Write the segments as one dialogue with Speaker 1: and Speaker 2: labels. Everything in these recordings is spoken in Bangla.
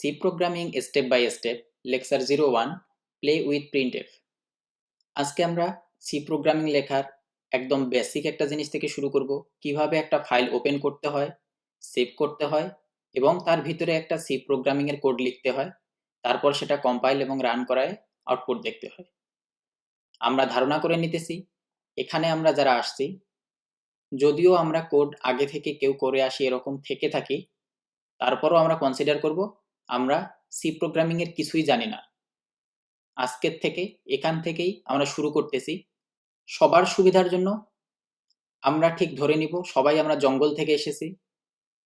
Speaker 1: C programming step by step lecture 01 play with printf. আজকে আমরা সি প্রোগ্রামিং লেখার একদম বেসিক একটা জিনিস থেকে শুরু করব, কিভাবে একটা ফাইল ওপেন করতে হয়, সেভ করতে হয় এবং তার ভিতরে একটা সি প্রোগ্রামিং এর কোড লিখতে হয়, তারপর সেটা কম্পাইল এবং রান করায় আউটপুট দেখতে হয়। আমরা ধারণা করে নিতেছি এখানে আমরা যারা আসছি, যদিও আমরা কোড আগে থেকে কেউ করে আসি এরকম থেকে থাকি, তারপরও আমরা কনসিডার করব আমরা সি প্রোগ্রামিং এর কিছুই জানি না। আজকের থেকে এখান থেকেই আমরা শুরু করতেছি। সবার সুবিধার জন্য আমরা ঠিক ধরে নিব সবাই আমরা জঙ্গল থেকে এসেছি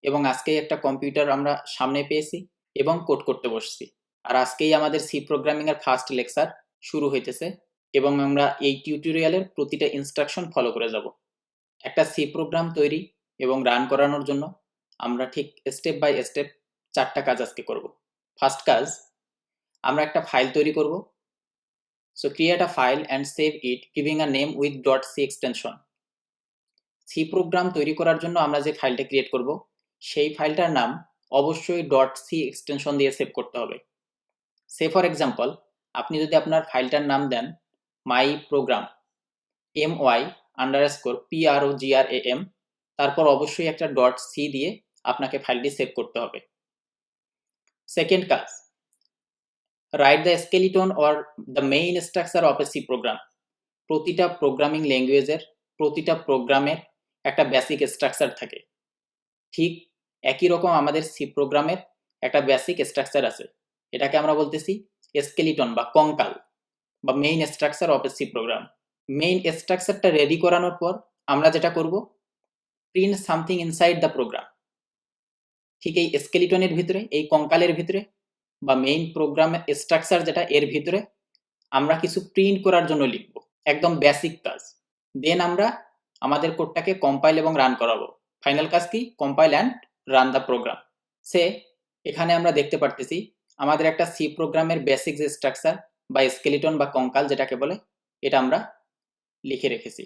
Speaker 1: এবং আজকেই একটা কম্পিউটার আমরা সামনে পেয়েছি এবং কোড করতে বসছি। আর আজকেই আমাদের সি প্রোগ্রামিং এর ফার্স্ট লেকচার শুরু হইতেছে এবং আমরা এই টিউটোরিয়ালের প্রতিটা ইনস্ট্রাকশন ফলো করে যাব। একটা সি প্রোগ্রাম তৈরি এবং রান করানোর জন্য আমরা ঠিক স্টেপ বাই স্টেপ 4টা কাজ আজকে করব। ফার্স্ট কাজ, আমরা একটা ফাইল তৈরি করব। So create a file and save it giving a name with .c extension. C program তৈরি করার জন্য আমরা যে ফাইলটা ক্রিয়েট করব সেই ফাইলটার নাম অবশ্যই .c এক্সটেনশন দিয়ে সেভ করতে হবে। সে ফর এক্সাম্পল, আপনি যদি আপনার ফাইলটার নাম দেন মাই প্রোগ্রাম my_program, তারপর অবশ্যই একটা .c দিয়ে আপনাকে ফাইলটি সেভ করতে হবে। সেকেন্ড কাজ, write the skeleton or the main structure of a C program. প্রতিটা প্রোগ্রামিং ল্যাঙ্গুয়েজের প্রতিটা প্রোগ্রামের একটা বেসিক স্ট্রাকচার থাকে। ঠিক একই রকম আমাদের সি প্রোগ্রামের একটা বেসিক স্ট্রাকচার আছে, এটাকে আমরা বলতেছি স্কেলিটন বা কঙ্কাল বা main structure of a C program. Main স্ট্রাকচারটা রেডি করানোর পর আমরা যেটা করব, print something inside the program. ঠিক এই স্কেলিটনের ভিতরে, এই কঙ্কালের ভিতরে বা মেইন প্রোগ্রামের স্ট্রাকচার যেটা, এর ভিতরে আমরা কিছু প্রিন্ট করার জন্য লিখব, একদম বেসিক কাজ। দেন আমরা আমাদের কোডটাকে কম্পাইল এবং রান করাবো। ফাইনাল কাজ কি? Compile and run the program. এখানে আমরা দেখতে পারতেছি আমাদের একটা সি প্রোগ্রামের বেসিক যে স্ট্রাকচার বা স্কেলিটন বা কঙ্কাল যেটাকে বলে, এটা আমরা লিখে রেখেছি।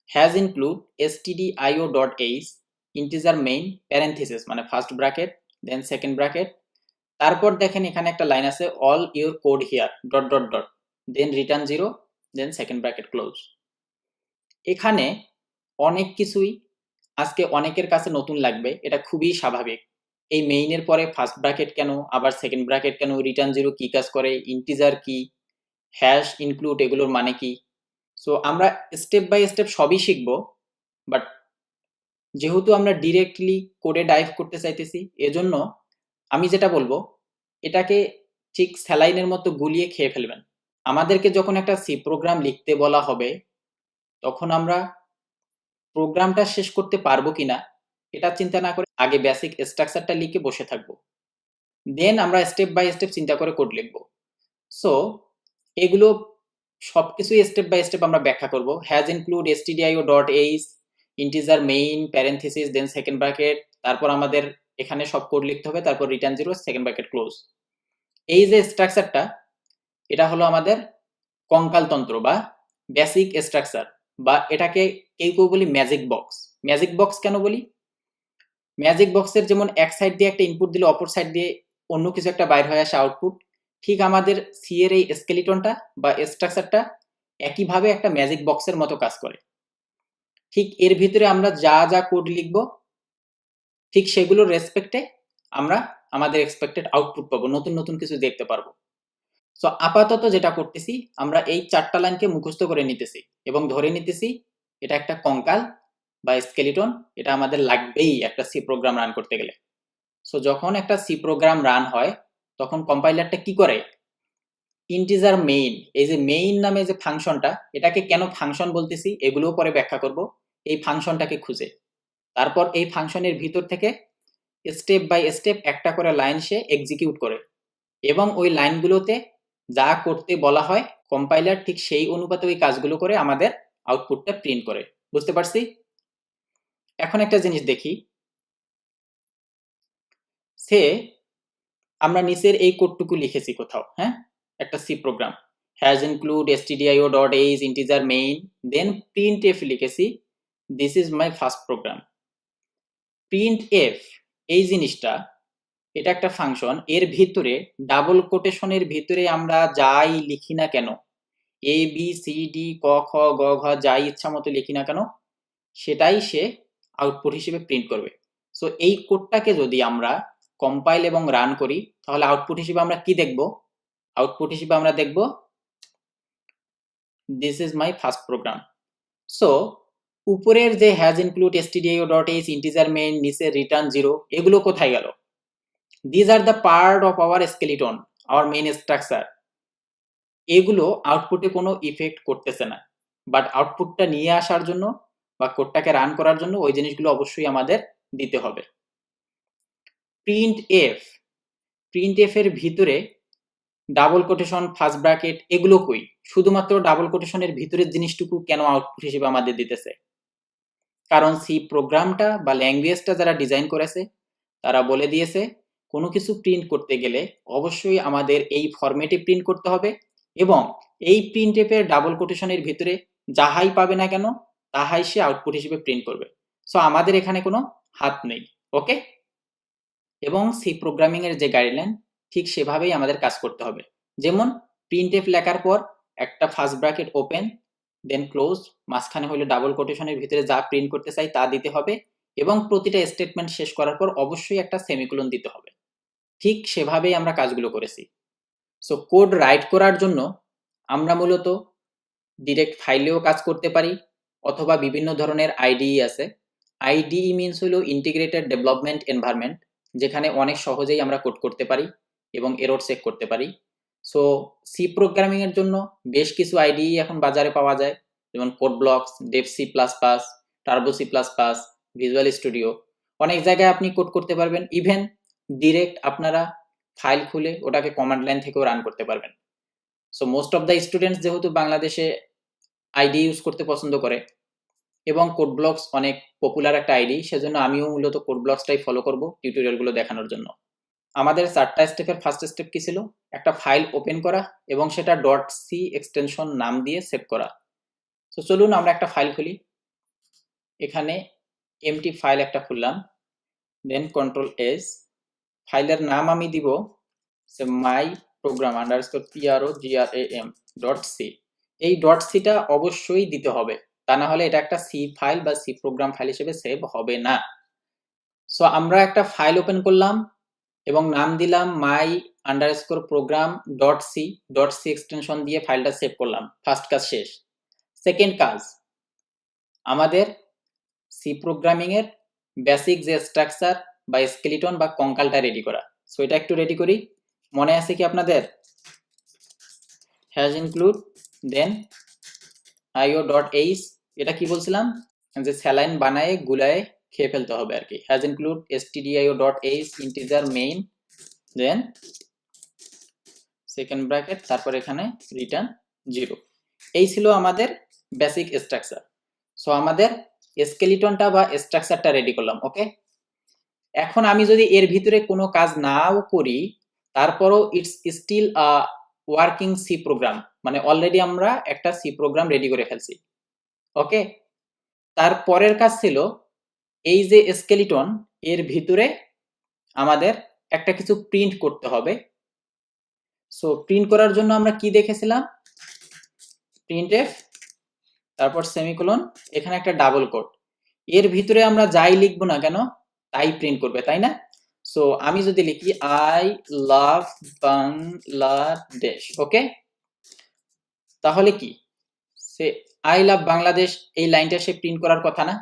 Speaker 1: Hash include stdio.h integer main parenthesis মানে first bracket then second bracket, তারপর দেখেন এখানে একটা লাইন আছে all your code here ... then return 0 then second bracket close. এখানে অনেক কিছুই আজকে অনেকের কাছে নতুন লাগবে, এটা খুবই স্বাভাবিক। এই মেইনের পরে ফার্স্ট ব্র্যাকেট কেন, আবার সেকেন্ড ব্র্যাকেট কেন, রিটার্ন 0 কি কাজ করে, ইন্টিজার কি, হ্যাশ ইনক্লুড এগুলোর মানে কি। সো আমরা স্টেপ বাই স্টেপ সবই শিখব, বাট যেহেতু আমরা ডিরেক্টলি কোডে ডাইভ করতে চাইতেছি, এজন্য আমি যেটা বলবো এটাকে ঠিক স্যালাইনের মতো গুলিয়ে খেয়ে ফেলবেন। আমাদেরকে যখন একটা সি প্রোগ্রাম লিখতে বলা হবে, তখন আমরা প্রোগ্রামটা শেষ করতে পারবো কিনা এটা চিন্তা না করে আগে বেসিক স্ট্রাকচারটা লিখে বসে থাকবো, দেন আমরা স্টেপ বাই স্টেপ চিন্তা করে কোড লিখবো। সো এগুলো সবকিছুই স্টেপ বাই স্টেপ আমরা ব্যাখ্যা করব। Hash include stdio.h integer main parenthesis then second bracket, তারপর আমাদের এখানে সব কোড লিখতে হবে, তারপর রিটার্ন 0 সেকেন্ড ব্র্যাকেট ক্লোজ। এই যে স্ট্রাকচারটা, এটা হলো আমাদের কঙ্কাল তন্ত্র বা বেসিক স্ট্রাকচার, বা এটাকে কেউ কেউ বলি ম্যাজিক বক্স। ম্যাজিক বক্স কেন বলি? ম্যাজিক বক্সের যেমন এক সাইড দিয়ে একটা ইনপুট দিলে অপর সাইড দিয়ে অন্য কিছু একটা বাইর হয়ে আসে আউটপুট, ঠিক আমাদের সি এর এই স্কেলিটনটা বা স্ট্রাকচারটা একইভাবে একটা ম্যাজিক বক্সের মতো কাজ করে। ঠিক এর ভিতরে আমরা যা যা কোড লিখব, ঠিক সেগুলোর রেসপেক্টে আমরা আমাদের এক্সপেক্টেড আউটপুট পাবো, নতুন নতুন কিছু দেখতে পারবো। সো আপাতত যেটা করতেছি, আমরা এই 4টা লাইনকে মুখস্থ করে নিতেছি এবং ধরে নিতেছি এটা একটা কঙ্কাল বা স্কেলিটন, এটা আমাদের লাগবেই একটা সি প্রোগ্রাম রান করতে গেলে। সো যখন একটা সি প্রোগ্রাম রান হয়, তখন কম্পাইলারটা কি করে, ইন্টিজার মেইন, এই যে মেইন নামে যে ফাংশনটা, এটাকে কেন ফাংশন বলতেছি এগুলোও পরে ব্যাখ্যা করব, এই ফাংশনটাকে খুঁজে তারপর এই ফাংশনের ভিতর থেকে স্টেপ বাই স্টেপ একটা করে লাইন সে এক্সিকিউট করে এবং ওই লাইনগুলোতে যা করতে বলা হয় কম্পাইলার ঠিক সেই অনুপাতে ওই কাজগুলো করে আমাদের আউটপুটটা প্রিন্ট করে। বুঝতে পারছি? এখন একটা জিনিস দেখি, সে আমরা নিচের এই কোডটুকু লিখেছি কোথাও, হ্যাঁ, একটা C program hash include stdio.h integer main then printf লিখেছি, this is my first program. printf এই জিনিসটা এটা একটা ফাংশন, এর ভিতরে ডাবল কোটেশনের ভিতরে আমরা যাই লিখি না কেন, এ বি সি ডি ক খ গ ঘ যাই ইচ্ছা মতো লিখি না কেন সেটাই সে আউটপুট হিসেবে প্রিন্ট করবে। সো এই কোডটাকে যদি আমরা কম্পাইল এবং রান করি তাহলে আউটপুট হিসেবে আমরা কি দেখব? আউটপুট হিসেবে আমরা দেখব this is my first program. So উপরের যে hash include stdio.h integer main, নিচে রিটার্ন 0, এগুলো কোথায় গেল? These are the part of our skeleton, our main structure. এগুলো আউটপুটে কোনো ইফেক্ট করতেছে না, বাট আউটপুটটা নিয়ে আসার জন্য বা কোডটাকে রান করার জন্য ওই জিনিসগুলো অবশ্যই আমাদের দিতে হবে। প্রিন্ট এফ এর ভিতরে ডাবল কোটেশন, ফার্স্ট ব্র্যাকেট এগুলো কই? শুধুমাত্র ডাবল কোটেশনের ভিতরের জিনিসটুকু কেন আউটপুট হিসেবে আমাদের দিতেছে? কারণ সি প্রোগ্রামটা বা ল্যাঙ্গুয়েজটা যারা ডিজাইন করেছে তারা বলে দিয়েছে কোনো কিছু প্রিন্ট করতে গেলে অবশ্যই আমাদের এই ফরম্যাটে প্রিন্ট করতে হবে এবং এই প্রিন্টএফের ডাবল কোটেশনের ভিতরে যাহাই পাবে না কেন তাহাই সে আউটপুট হিসেবে প্রিন্ট করবে। সো আমাদের এখানে কোনো হাত নেই, ওকে? এবং সি প্রোগ্রামিং এর যে গাইডলাইন ঠিক সেভাবেই আমাদের কাজ করতে হবে। যেমন প্রিন্টএফ লেখার পর একটা ফার্স্ট ব্র্যাকেট ওপেন দেন ক্লোজ, মাঝখানে হলে ডাবল কোটেশনের ভিতরে যা প্রিন্ট করতে চাই তা দিতে হবে এবং প্রতিটা স্টেটমেন্ট শেষ করার পর অবশ্যই একটা সেমিকোলন দিতে হবে। ঠিক সেভাবেই আমরা কাজগুলো করেছি। সো কোড রাইট করার জন্য আমরা মূলত ডিরেক্ট ফাইলেও কাজ করতে পারি অথবা বিভিন্ন ধরনের আইডিই আছে। আইডিই মিনস হলো ইন্টিগ্রেটেড ডেভেলপমেন্ট এনভায়রনমেন্ট, যেখানে অনেক সহজেই আমরা কোড করতে পারি এবং এরর চেক করতে পারি। সো সি প্রোগ্রামিং এর জন্য বেশ কিছু আইডিই এখন বাজারে পাওয়া যায়, যেমন code blocks, Dev C plus plus, Turbo C plus plus, Visual Studio. অনেক জায়গায় আপনি কোড করতে পারবেন, ইভেন ডিরেক্ট আপনারা ফাইল খুলে ওটাকে কমান্ড লাইন থেকেও রান করতে পারবেন। So most of the students যেহেতু বাংলাদেশে আইডি ইউজ করতে পছন্দ করে এবং কোড ব্লকস অনেক পপুলার একটা আইডি, সেজন্য আমিও মূলত কোড ব্লকসটাই ফলো করব টিউটোরিয়ালগুলো দেখানোর জন্য। আমাদের 4টা স্টেপের ফার্স্ট স্টেপ কি ছিল? একটা ফাইল ওপেন করা এবং সেটা ডট সি এক্সটেনশন নাম দিয়ে সেভ করা। তো চলুন আমরা একটা ফাইল খুলি। এখানে এমটি ফাইল একটা খুললাম, দেন কন্ট্রোল এস, ফাইলের নাম আমি দিব my program underscore program dot C. এই ডট সিটা অবশ্যই দিতে হবে, তা না হলে এটা একটা সি ফাইল বা সি প্রোগ্রাম ফাইল হিসেবে সেভ হবে না। সো আমরা একটা ফাইল ওপেন করলাম এবং নাম দিলাম my underscore program dot C extension দিয়ে ফাইলটা সেভ করলাম। ফার্স্ট কাজ শেষ। সেকেন্ড কাজ, আমাদের সি প্রোগ্রামিং এর বেসিক যে স্ট্রাকচার বা স্কেলিটন বা কঙ্কালটা রেডি করা। সো এটা একটু রেডি করি। মনে আছে কি আপনাদের? হ্যাজ ইনক্লুড দেন io.h, এটা কি বলছিলাম? যে স্যালাইন বানায় গুলায় খেয়ে ফেলতে হবে আর কি। Hash include stdio.h integer main then second bracket, তারপর এখানে রিটার্ন 0। এই ছিল আমাদের বেসিক স্ট্রাকচার। সো আমাদের স্কেলিটনটা বা স্ট্রাকচারটা রেডি করলাম, ওকে? এখন আমি যদি এর ভিতরে কোনো কাজ নাও করি তারপরও it's still a working C program, মানে অলরেডি আমরা একটা সি প্রোগ্রাম রেডি করে ফেলছি, ওকে? তারপরের কাজ ছিল এই যে স্কেলিটন এর ভিতরে আমাদের একটা কিছু প্রিন্ট করতে হবে। সো প্রিন্ট করার জন্য আমরা কি দেখেছিলাম? প্রিন্টএফ, তারপর সেমিকোলন, এখানে একটা ডাবল কোট। এর ভিতরে আমরা যাই লিখবো না কেন তাই প্রিন্ট করবে, তাই না? সো আমি যদি লিখি আই লাভ বাংলাদেশ, ওকে? তাহলে কি সে আই লাভ বাংলাদেশ এই লাইনটা সে প্রিন্ট করার কথা না?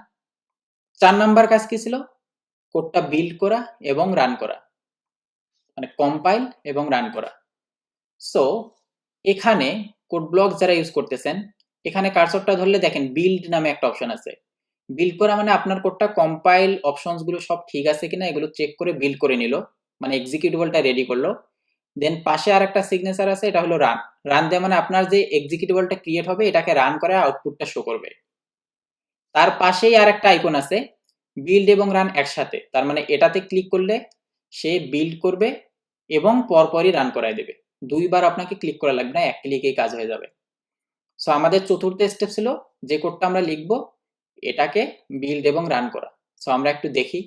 Speaker 1: 4 নাম্বার কাজ কি ছিল? কোডটা বিল্ড করা এবং রান করা, মানে কম্পাইল এবং রান করা। সো এখানে কোড ব্লক যারা ইউজ করতেছেন, এখানে কার্সরটা ধরলে দেখেন বিল্ড নামে একটা অপশন আছে। বিল্ড করা মানে আপনার কোডটা কম্পাইল অপশনস গুলো সব ঠিক আছে কিনা এগুলো চেক করে বিল্ড করে নিল, মানে এক্সিকিউটেবলটা রেডি করলো। দেন পাশে আর একটা সিগনেচার আছে, এটা হলো রান। রান দেওয়া মানে আপনার যে এক্সিকিউটেবলটা ক্রিয়েট হবে এটাকে রান করে আউটপুটটা শো করবে। তার পাশেই আর একটা আইকন আছে বিল্ড এবং রান একসাথে, তার মানে এটাতে ক্লিক করলে সে বিল্ড করবে এবং পরপরই রান করায় দেবে। দুইবার আপনাকে ক্লিক করা লাগবে না, এক ক্লিকেই কাজ হয়ে যাবে। সো আমাদের চতুর্থ স্টেপ ছিল যে কোডটা আমরা লিখবো এটাকে বিল্ড এবং রান করা। সো আমরা একটু দেখি।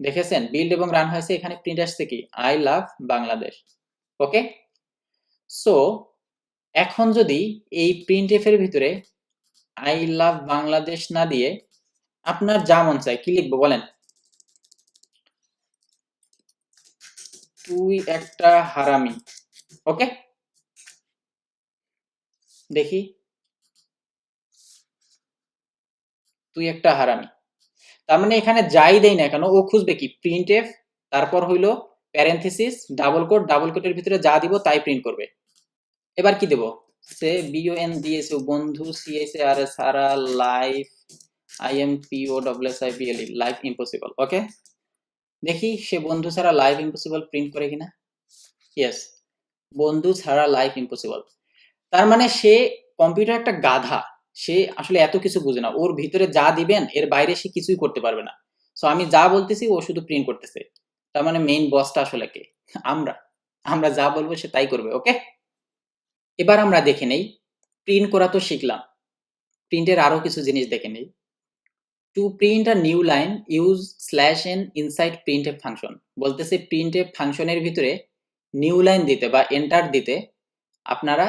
Speaker 1: দেখেছেন বিল্ড এবং রান হয়েছে, এখানে প্রিন্ট আসছে কি I love Bangladesh. Okay, so এখন যদি এই প্রিন্টএফ এর ভিতরে আই লাভ বাংলাদেশ না দিয়ে আপনার যা মন চায় কি লিখবো বলেন? তুই একটা হারামি। ওকে, দেখি, তুই একটা হারামি। তার মানে এখানে যাই দেই না কেন ও খুঁজবে কি প্রিন্টএফ, তারপর হইলো প্যারেনথেসিস ডাবল কোট, ডাবল কোটের ভিতরে যা দিব তাই প্রিন্ট করবে। এবার কি দেব? সে বিওএন দিয়েছে বন্ধু, সিএসএ আর সারা লাইফ IMPOSSIBLE লাইফ ইম্পসিবল। ওকে, দেখি সে বন্ধু ছাড়া লাইফ ইম্পসিবল প্রিন্ট করে কিনা। ইয়েস, বন্ধু ছাড়া লাইফ ইম্পসিবল। তার মানে সে কম্পিউটার একটা গাধা, সে আসলে এত কিছু বুঝে না, ওর ভিতরে যা দিবেন এর বাইরে সে কিছুই করতে পারবে না। সো আমি যা বলতেছি ও শুধু প্রিন্ট করতেছে। তার মানে মেইন বসটা আসলে কে? আমরা। আমরা যা বলবো সে তাই করবে। ওকে, এবার আমরা দেখে নেই, প্রিন্ট করা তো শিখলাম, প্রিন্টের আরো কিছু জিনিস দেখে নেই। To print a new line use /n inside printf function. বলতেছে প্রিন্টএফ ফাংশনের ভিতরে নিউ লাইন দিতে বা এন্টার দিতে আপনারা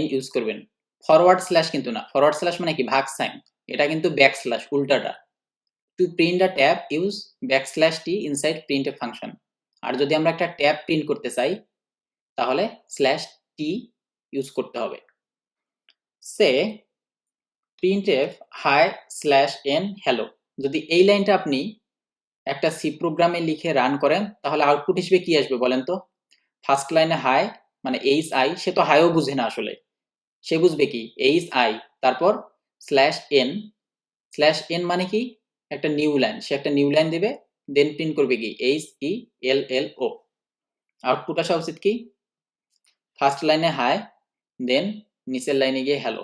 Speaker 1: \n ইউজ করবেন, ফরওয়ার্ড স্ল্যাশ কিন্তু না। ফরওয়ার্ড স্ল্যাশ মানে কি ভাগ সাইন, এটা কিন্তু ব্যাকস্ল্যাশ উল্টাটা। To print a tab use \t inside printf function. আর যদি আমরা একটা ট্যাব প্রিন্ট করতে চাই তাহলে /t ইউজ করতে হবে। সে প্রিন্টএফ হাই /n হ্যালো, যদি এই লাইনটা আপনি একটা সি প্রোগ্রামে লিখে রান করেন তাহলে আউটপুট হিসেবে কি আসবে বলেন তো? ফার্স্ট লাইনে হাই মানে HI, সে তো হাইও বুঝে না আসলে, সে বুঝবে কি HI, তারপর /n মানে কি একটা নিউ লাইন, সে একটা নিউ লাইন দেবে, দেন প্রিন্ট করবে কি HELLO। আউটপুট আসা উচিত কি ফার্স্ট লাইনে হাই, দেন নিচের লাইনে গিয়ে হ্যালো।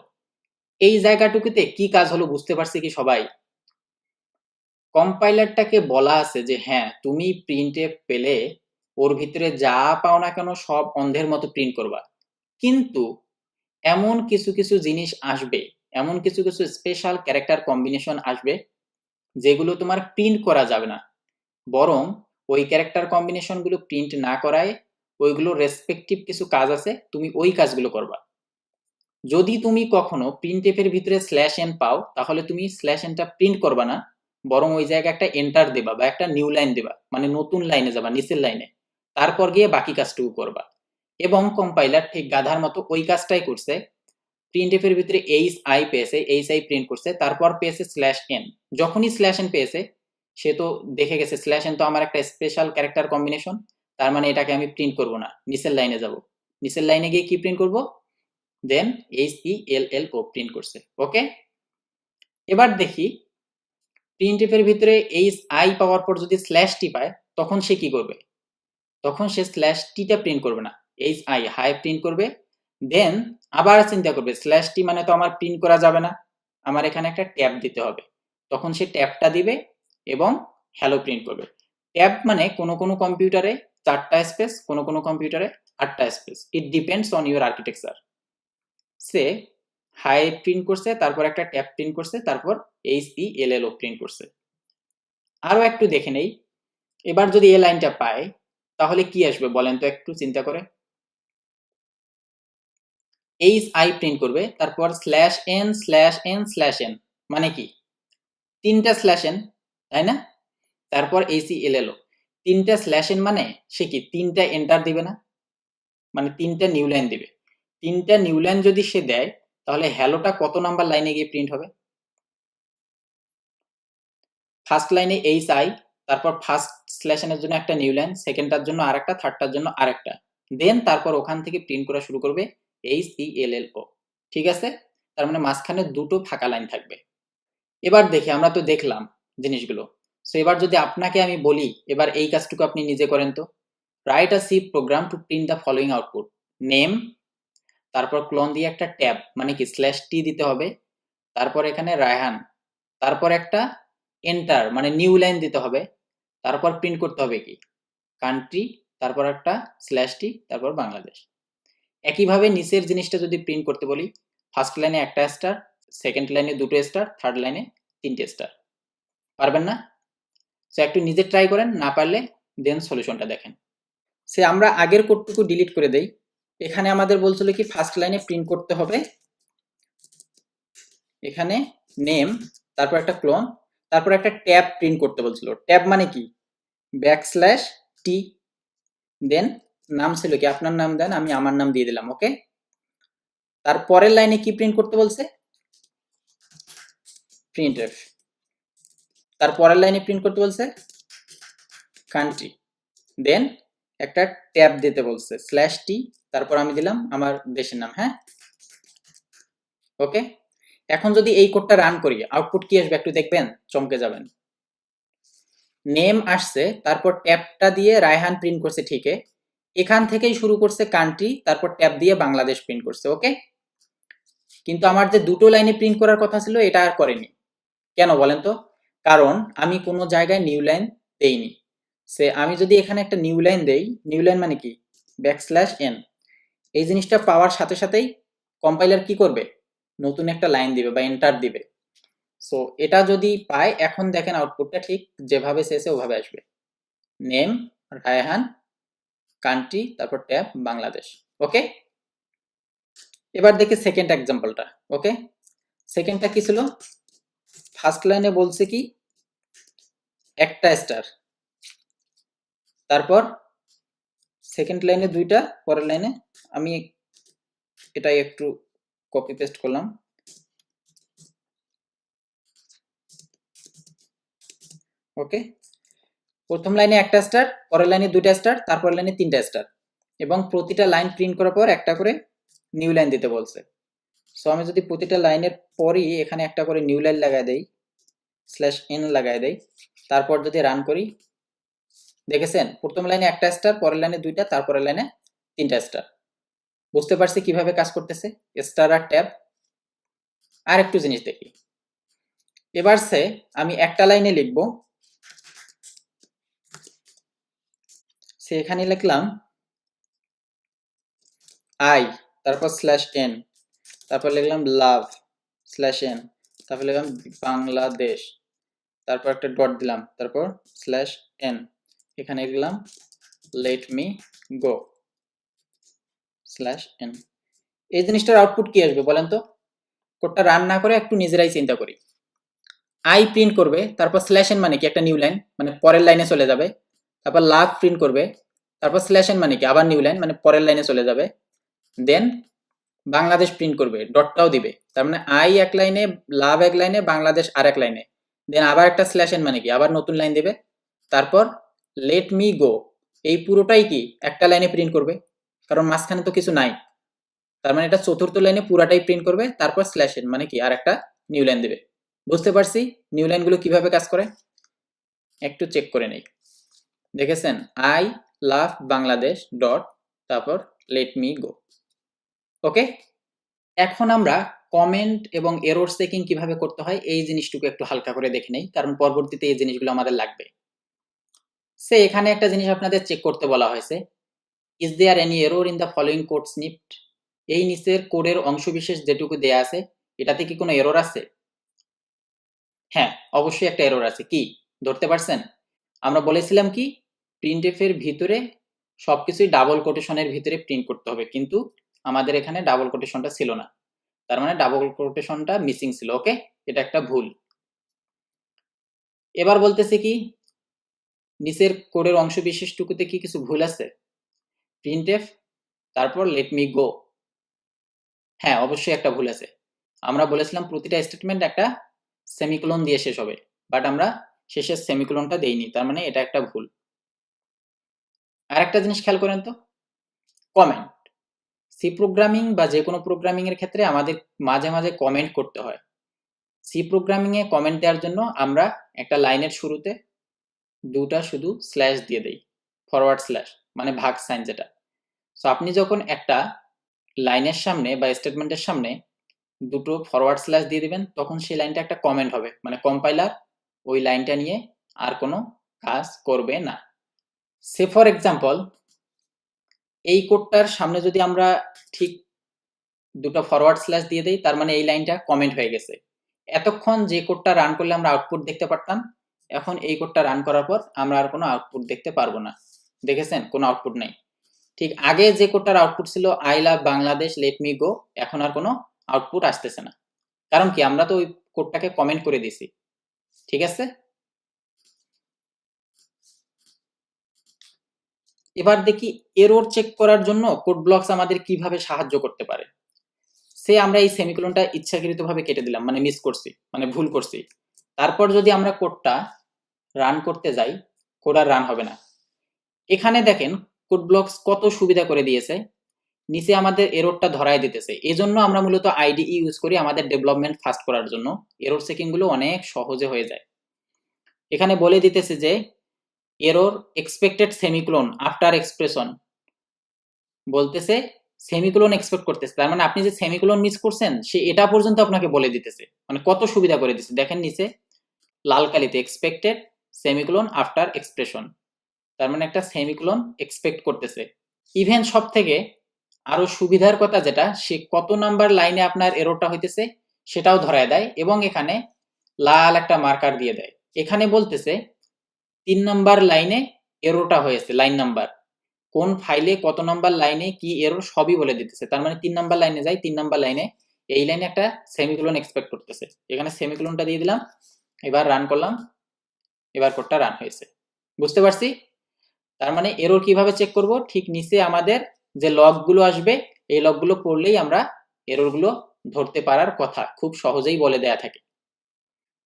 Speaker 1: এই জায়গাটুকুতে কি কাজ হলো বুঝতে পারছি কি সবাই? কম্পাইলারটাকে বলা আছে যে হ্যাঁ তুমি প্রিন্টএফ পেলে ওর ভিতরে যা পাও না কেন সব অন্ধের মতো প্রিন্ট করবা, কিন্তু এমন কিছু কিছু জিনিস আসবে, এমন কিছু কিছু স্পেশাল ক্যারেক্টার কম্বিনেশন আসবে যেগুলো তোমার প্রিন্ট করা যাবে না, বরং ওই ক্যারেক্টার কম্বিনেশন গুলো প্রিন্ট না করায় ওইগুলো রেসপেক্টিভ কিছু কাজ আছে, তুমি ওই কাজগুলো করবা। যদি তুমি কখনো প্রিন্টএফ এর ভিতরে /n পাও তাহলে তুমি /nটা প্রিন্ট করবা না, বরং ওই জায়গায় একটা এন্টার দেবা বা একটা নিউ লাইন দেবা, মানে নতুন লাইনে যাবা নিচের লাইনে, তারপর গিয়ে বাকি কাজটুকু করবা। এবং কম্পাইলার ঠিক গাধার মতো ওই কাজটাই করছে, প্রিন্টএফ এর ভিতরে HI পেয়েছে, HI প্রিন্ট করছে, তারপর পেয়েছে /n। যখনই /n পেয়েছে সে তো দেখে গেছে /n তো আমার একটা স্পেশাল ক্যারেক্টার কম্বিনেশন, তার মানে এটাকে আমি প্রিন্ট করব না, নিচের লাইনে যাব, নিচের লাইনে গিয়ে কি প্রিন্ট করব, দেন HELLO প্রিন্ট করছে। ওকে, এবার দেখি প্রিন্টএফ এর ভিতরে HI পাওয়ার পর যদি /t পায় তখন সে কি করবে? তখন সে /tটা প্রিন্ট করবে না, HI হাই প্রিন্ট করবে, দেন আবার চিন্তা করবে /t মানে তো আমার প্রিন্ট করা যাবে না, আমার এখানে একটা ট্যাব দিতে হবে, তখন সে ট্যাবটা দিবে এবং হ্যালো প্রিন্ট করবে। ট্যাব মানে কোনো কোনো কম্পিউটারে 4টা স্পেস, কোনো কোনো কম্পিউটারে 8টা space, it depends on your architecture. সে হাই প্রিন্ট করছে, তারপর একটা ট্যাব প্রিন্ট করছে, তারপর HELLO প্রিন্ট করছে। আরো একটু দেখে নেই, এবার যদি এই লাইনটা পায় তাহলে কি আসবে বলেন তো একটু চিন্তা করে? HI প্রিন্ট করবে, তারপর /n মানে কি 3টা /n, তাই না? তারপর HELLO, 3টা /n মানে সে কি 3টা এন্টার দিবে না, মানে 3টা নিউ লাইন দিবে। 3টা নিউ লাইন যদি সে দেয় তাহলে হ্যালোটা কত নাম্বার লাইনে গিয়ে প্রিন্ট হবে? ফার্স্ট লাইনে HI, তারপর ফার্স্ট /n এর জন্য একটা নিউ লাইন, সেকেন্ডটার জন্য আরেকটা, থার্ডটার জন্য আরেকটা, দেন তারপর ওখান থেকে প্রিন্ট করা শুরু করবে HELLO। ঠিক আছে, তার মানে মাঝখানে দুটো ফাঁকা লাইন থাকবে। এবার দেখি, আমরা তো দেখলাম জিনিসগুলো, সো এবার যদি আপনাকে আমি বলি এবার এই কাজটুকু আপনি নিজে করেন তো। Write a C program to print the following output, name, তারপর ক্লোন দিয়ে একটা ট্যাব মানে কি /t দিতে হবে, তারপর এখানে রায়হান, তারপর একটা এন্টার মানে নিউ লাইন দিতে হবে, তারপর প্রিন্ট করতে হবে কি কান্ট্রি, তারপর একটা /t, তারপর বাংলাদেশ। একইভাবে নিচের জিনিসটা যদি প্রিন্ট করতে বলি, ফার্স্ট লাইনে একটা স্টার, সেকেন্ড লাইনে দুটো স্টার, থার্ড লাইনে 3টে স্টার, পারবেন না? সো একটু নিজে ট্রাই করেন, না পারলে দেন সলিউশনটা দেখেন। সে আমরা আগের কোডটুকু ডিলিট করে দেই। এখানে আমাদের বলছিল কি ফার্স্ট লাইনে প্রিন্ট করতে হবে এখানে নেম, তারপর একটা ক্লোন, তারপর একটা ট্যাব প্রিন্ট করতে বলছিল। ট্যাব মানে কি \t, দেন নাম ছিল কি আপনার নাম দেন, আমি আমার নাম দিয়ে দিলাম। ওকে, তারপরের লাইনে কি প্রিন্ট করতে বলছে printf, তারপরের লাইনে প্রিন্ট করতে বলছে কান্ট্রি, দেন একটা ট্যাব দিতে বলছে /t, তারপর আমি দিলাম আমার দেশের নাম। হ্যাঁ, ওকে। এখন যদি এই কোডটা রান করি আউটপুট কি আসবে একটু দেখবেন, চমকে যাবেন। নেম আসছে, তারপর ট্যাবটা দিয়ে রায়হান প্রিন্ট করছে ঠিকই, এখান থেকেই শুরু করছে কান্ট্রি, তারপর ট্যাব দিয়ে বাংলাদেশ প্রিন্ট করছে। ওকে, কিন্তু আমার যে দুটো লাইনে প্রিন্ট করার কথা ছিল এটা আর করেনি। কেন বলেন তো? কারণ আমি কোনো জায়গায় নিউ লাইন দেইনি। সে আমি যদি এখানে একটা নিউ লাইন দেই, নিউ লাইন মানে কি \n, এই জিনিসটা পাওয়ার সাথে সাথেই কম্পাইলার কি করবে, নতুন একটা লাইন দিবে বা এন্টার দিবে। সো এটা যদি পায়, এখন দেখেন আউটপুটটা ঠিক যেভাবে চেয়েছে ওভাবে আসবে, নেম রায়হান, কান্ট্রি, তারপর ট্যাব বাংলাদেশ। ওকে, এবার দেখি সেকেন্ড এক্সাম্পলটা। ওকে, সেকেন্ডটা কি ছিল, ফার্স্ট লাইনে বলছে কি একটা স্টার, তারপর সেকেন্ড লাইনে দুইটা, পরের লাইনে আমি এটাই একটু কপি পেস্ট করলাম। ওকে, প্রথম লাইনে একটা স্টার, পরের লাইনে দুইটা স্টার, তারপর লাইনে তিনটা স্টার, এবং প্রতিটা লাইন প্রিন্ট করার পর একটা করে নিউ লাইন দিতে বলছে। সো আমি যদি প্রতিটা লাইনের পরই এখানে একটা করে নিউ লাইন লাগাই দেই, /n লাগাই দেই, তারপর যদি রান করি, দেখেছেন প্রথম লাইনে একটা স্টার, পরের লাইনে দুইটা, তারপরের লাইনে তিনটা স্টার। বুঝতে পারছি কিভাবে কাজ করতেছে স্টার আর ট্যাব। আর একটু জিনিস দেখি, এবার সে আমি একটা লাইনে লিখবো, সে এখানে লিখলাম আই, তারপর /n, তারপর লিখলাম লাভ /n, তারপর লিখলাম বাংলাদেশ, তারপর একটা ডট দিলাম, তারপর /n, এখানে লিখলাম লেট মি গো /n। এই জিনিসটার আউটপুট কি আসবে বলেন তো? কোডটা রান না করে একটু নিজেরাই চিন্তা করি। আই প্রিন্ট করবে, তারপর /n মানে কি একটা নিউ লাইন, মানে পরের লাইনে চলে যাবে, তারপর লাভ প্রিন্ট করবে, তারপর /n মানে কি আবার নিউ লাইন, মানে পরের লাইনে চলে যাবে, দেন বাংলাদেশ প্রিন্ট করবে, ডটটাও দিবে, তার মানে আই এক লাইনে, লাভ এক লাইনে, বাংলাদেশ আর এক লাইনে, দেন আবার একটা /n মানে কি আবার নতুন লাইন দেবে, তারপর লেট মি গো, এই পুরোটাই কি একটা লাইনে প্রিন্ট করবে, কারণ মাঝখানে তো কিছু নাই, তার মানে এটা চতুর্থ লাইনে পুরাটাই প্রিন্ট করবে, তারপর /n মানে কি আর একটা নিউ লাইন দেবে। বুঝতে পারছি নিউ লাইনগুলো কিভাবে কাজ করে, একটু চেক করে নেই। দেখেছেন আই লাভ বাংলাদেশ ডট, তারপর লেট মি গো। ওকে, এখন আমরা কমেন্ট এবং এরর চেকিং কিভাবে করতে হয় এই জিনিসটুকু একটু হালকা করে দেখে নেই, কারণ পরবর্তীতে এই জিনিসগুলো আমাদের লাগবে। সে এখানে একটা জিনিস আপনাদের চেক করতে বলা হয়েছে, is there any error in the following code snippet, এই নিচের কোডের অংশবিশেষ যেটুকু দেয়া আছে এটাতে কি কোনো এরর আছে? হ্যাঁ, অবশ্যই একটা এরর আছে। কি ধরতে পারছেন? আমরা বলেছিলাম কি প্রিন্টএফ এর ভিতরে সবকিছুই ডাবল কোটেশনের ভিতরে প্রিন্ট করতে হবে, কিন্তু আমাদের এখানে ডাবল কোটেশনটা ছিল না, তার মানে ডাবল কোটেশনটা মিসিং ছিল। ওকে, এটা একটা ভুল। এবার বলতেছে কি নিচের কোডের অংশ বিশেষটুকুতে কি কিছু ভুল আছে, প্রিন্টএফ তারপর লেট মি গো, হ্যাঁ অবশ্যই একটা ভুল আছে। আমরা বলেছিলাম প্রতিটা স্টেটমেন্ট একটা সেমিকোলন দিয়ে শেষ হবে, বাট আমরা শেষের সেমিকোলনটা দেইনি, তার মানে এটা একটা ভুল। আর একটা জিনিস খেয়াল করেন তো, কমেন্ট, সি প্রোগ্রামিং বা যে কোনো প্রোগ্রামিং এর ক্ষেত্রে আমাদের মাঝে মাঝে কমেন্ট করতে হয়। সি প্রোগ্রামিং এ কমেন্ট দেওয়ার জন্য আমরা একটা লাইনের শুরুতে দুটা শুধু স্ল্যাশ দিয়ে দেই, ফরওয়ার্ড স্ল্যাশ মানে ভাগ সাইন যেটা। সো আপনি যখন একটা লাইনের সামনে বা স্টেটমেন্টের সামনে দুটো ফরওয়ার্ড স্ল্যাশ দিয়ে দিবেন, তখন সেই লাইনটা একটা কমেন্ট হবে, মানে কম্পাইলার ওই লাইনটা নিয়ে আর কোনো কাজ করবে না। সে ফর এক্সাম্পল এই কোডটার সামনে যদি আমরা ঠিক দুটো ফরওয়ার্ড স্ল্যাশ দিয়ে দেই, তার মানে এই লাইনটা কমেন্ট হয়ে গেছে। এতক্ষণ যে কোডটা রান করলে আমরা আউটপুট দেখতে পারতাম, এখন এই কোডটা রান করার পর আমরা আর কোনো আউটপুট দেখতে পারবো না। দেখেছেন কোনো আউটপুট নেই। ঠিক আগে যে কোডটার আউটপুট ছিল I love Bangladesh let me go, এখন আর কোনো আউটপুট আসতেছে না। কারণ কি, আমরা তো ওই কোডটাকে কমেন্ট করে দিছি। ঠিক আছে, এবার দেখি এরর চেক করার জন্য কোড ব্লকস আমাদের কিভাবে সাহায্য করতে পারে। সে আমরা এই সেমিকোলনটা ইচ্ছাকৃতভাবে কেটে দিলাম, মানে মিস করছি, মানে ভুল করছি। তারপর যদি আমরা কোডটা রান করতে যাই, কোড আর রান হবে না। এখানে দেখেন কোড ব্লকস কত সুবিধা করে দিয়েছে, নিচে আমাদের এররটা ধরায় দিতেছে। এজন্য আমরা মূলত আইডিই ইউজ করি আমাদের ডেভেলপমেন্ট ফাস্ট করার জন্য। এরর চেকিং গুলো অনেক সহজে হয়ে যায়। এখানে বলে দিতেছে যে error expected semicolon after expression, বলতেছে সেমিকোলন এক্সপেক্ট করতেছে, তার মানে আপনি যে সেমিকোলন মিস করছেন সে এটা পর্যন্ত আপনাকে বলে দিতেছে, মানে কত সুবিধা করে দিচ্ছে। দেখেন নিচে লাল কালিতে এক্সপেক্টেড সেমিকোলন আফটার এক্সপ্রেশন, তার মানে একটা সেমিকোলন এক্সপেক্ট করতেছে। ইভেন সব থেকে আরো সুবিধার কথা যেটা, সে কত নাম্বার লাইনে আপনার এররটা হইতেছে সেটাও ধরায় দেয় এবং এখানে লাল একটা মার্কার দিয়ে দেয়। এখানে বলতেছে 3 নাম্বার লাইনে এররটা হয়েছে, লাইন নাম্বার, কোন ফাইলে কত নাম্বার লাইনে কি এরর সবই বলে দিতেছে। তার মানে 3 নাম্বার লাইনে যাই, 3 নাম্বার লাইনে এই লাইনে একটা সেমিকোলন এক্সপেক্ট করতেছে, এখানে সেমিকোলনটা দিয়ে দিলাম, এবার রান করলাম, এবার কোডটা রান হয়েছে। বুঝতে পারছি? তার মানে এরর কিভাবে চেক করব, ঠিক নিচে আমাদের যে লগগুলো আসবে এই লগগুলো পড়লেই আমরা এররগুলো ধরতে পারার কথা, খুব সহজেই বলে দেয়া থাকে।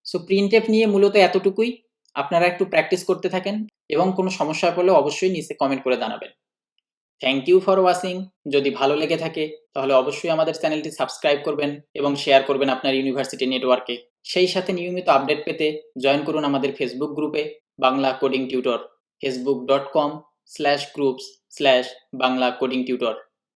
Speaker 1: সো প্রিন্টএফ নিয়ে মূলত এতটুকুই। আপনারা একটু প্র্যাকটিস করতে থাকেন এবং কোনো সমস্যা পড়লে অবশ্যই নিচে কমেন্ট করে জানাবেন। Thank you for watching. যদি ভালো লেগে থাকে তাহলে অবশ্যই আমাদের চ্যানেলটি সাবস্ক্রাইব করবেন এবং শেয়ার করবেন আপনার ইউনিভার্সিটি নেটওয়ার্কে। সেই সাথে নিয়মিত আপডেট পেতে জয়েন করুন আমাদের ফেসবুক গ্রুপে বাংলা কোডিং টিউটর, facebook.com/groups/বাংলা কোডিং টিউটর।